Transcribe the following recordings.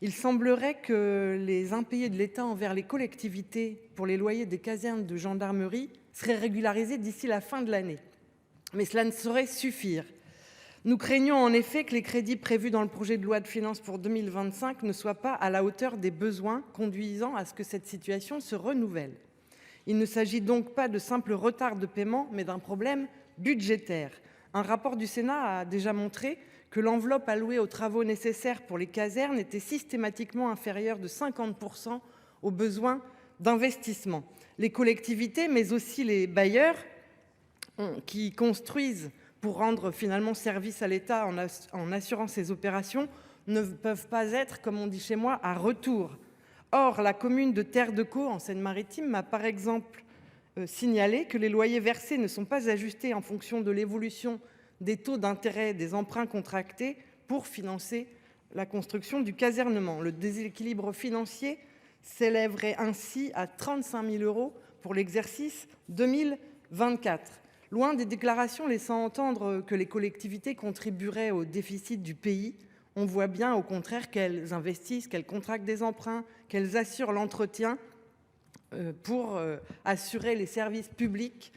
Il semblerait que les impayés de l'État envers les collectivités pour les loyers des casernes de gendarmerie seraient régularisés d'ici la fin de l'année. Mais cela ne saurait suffire. Nous craignons en effet que les crédits prévus dans le projet de loi de finances pour 2025 ne soient pas à la hauteur des besoins, conduisant à ce que cette situation se renouvelle. Il ne s'agit donc pas de simples retards de paiement, mais d'un problème budgétaire. Un rapport du Sénat a déjà montré que l'enveloppe allouée aux travaux nécessaires pour les casernes était systématiquement inférieure de 50% aux besoins d'investissement. Les collectivités, mais aussi les bailleurs qui construisent pour rendre finalement service à l'État en assurant ces opérations, ne peuvent pas être, comme on dit chez moi, à retour. Or, la commune de Terre-de-Caux, en Seine-Maritime, m'a par exemple signalé que les loyers versés ne sont pas ajustés en fonction de l'évolution des taux d'intérêt des emprunts contractés pour financer la construction du casernement. Le déséquilibre financier s'élèverait ainsi à 35 000 € pour l'exercice 2024. Loin des déclarations laissant entendre que les collectivités contribueraient au déficit du pays, on voit bien au contraire qu'elles investissent, qu'elles contractent des emprunts, qu'elles assurent l'entretien pour assurer les services publics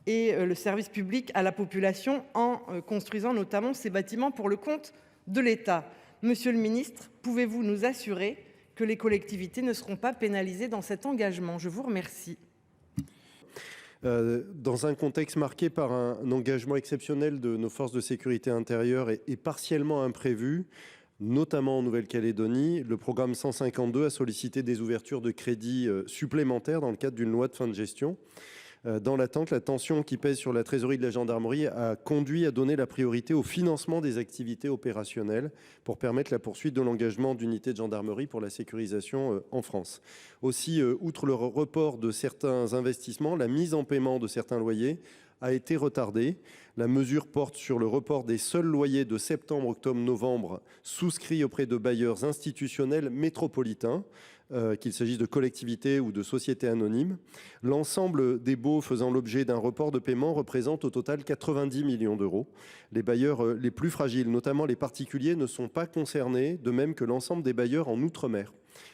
et le service public à la population en construisant notamment ces bâtiments pour le compte de l'État. Monsieur le ministre, pouvez-vous nous assurer que les collectivités ne seront pas pénalisées dans cet engagement? Je vous remercie. Dans un contexte marqué par un engagement exceptionnel de nos forces de sécurité intérieure et partiellement imprévu, notamment en Nouvelle-Calédonie, le programme 152 a sollicité des ouvertures de crédits supplémentaires dans le cadre d'une loi de fin de gestion. Dans l'attente, la tension qui pèse sur la trésorerie de la gendarmerie a conduit à donner la priorité au financement des activités opérationnelles pour permettre la poursuite de l'engagement d'unités de gendarmerie pour la sécurisation en France. Aussi, outre le report de certains investissements, la mise en paiement de certains loyers a été retardée. La mesure porte sur le report des seuls loyers de septembre, octobre, novembre souscrits auprès de bailleurs institutionnels métropolitains, qu'il s'agisse de collectivités ou de sociétés anonymes. L'ensemble des baux faisant l'objet d'un report de paiement représente au total 90 millions d'euros. Les bailleurs les plus fragiles, notamment les particuliers, ne sont pas concernés, de même que l'ensemble des bailleurs en outre-mer.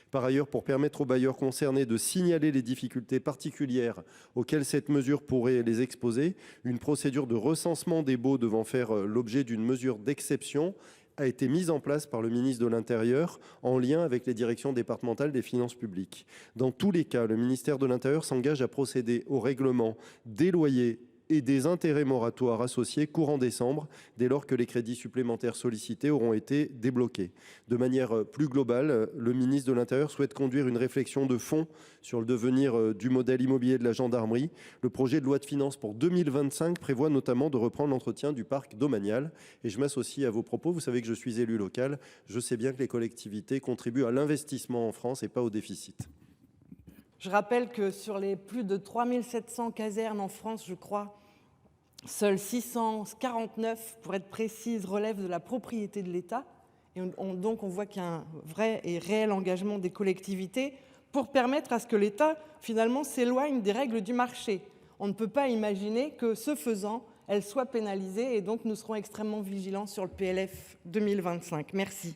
Par ailleurs, pour permettre aux bailleurs concernés de signaler les difficultés particulières auxquelles cette mesure pourrait les exposer, une procédure de recensement des baux devant faire l'objet d'une mesure d'exception a été mise en place par le ministre de l'Intérieur en lien avec les directions départementales des finances publiques. Dans tous les cas, le ministère de l'Intérieur s'engage à procéder au règlement des loyers et des intérêts moratoires associés courant décembre, dès lors que les crédits supplémentaires sollicités auront été débloqués. De manière plus globale, le ministre de l'Intérieur souhaite conduire une réflexion de fond sur le devenir du modèle immobilier de la gendarmerie. Le projet de loi de finances pour 2025 prévoit notamment de reprendre l'entretien du parc domanial. Et je m'associe à vos propos. Vous savez que je suis élu local. Je sais bien que les collectivités contribuent à l'investissement en France et pas au déficit. Je rappelle que sur les plus de 3700 casernes en France, je crois, seules 649, pour être précise, relèvent de la propriété de l'État. Et donc on voit qu'il y a un vrai et réel engagement des collectivités pour permettre à ce que l'État, finalement, s'éloigne des règles du marché. On ne peut pas imaginer que, ce faisant, elles soient pénalisées. Et donc nous serons extrêmement vigilants sur le PLF 2025. Merci.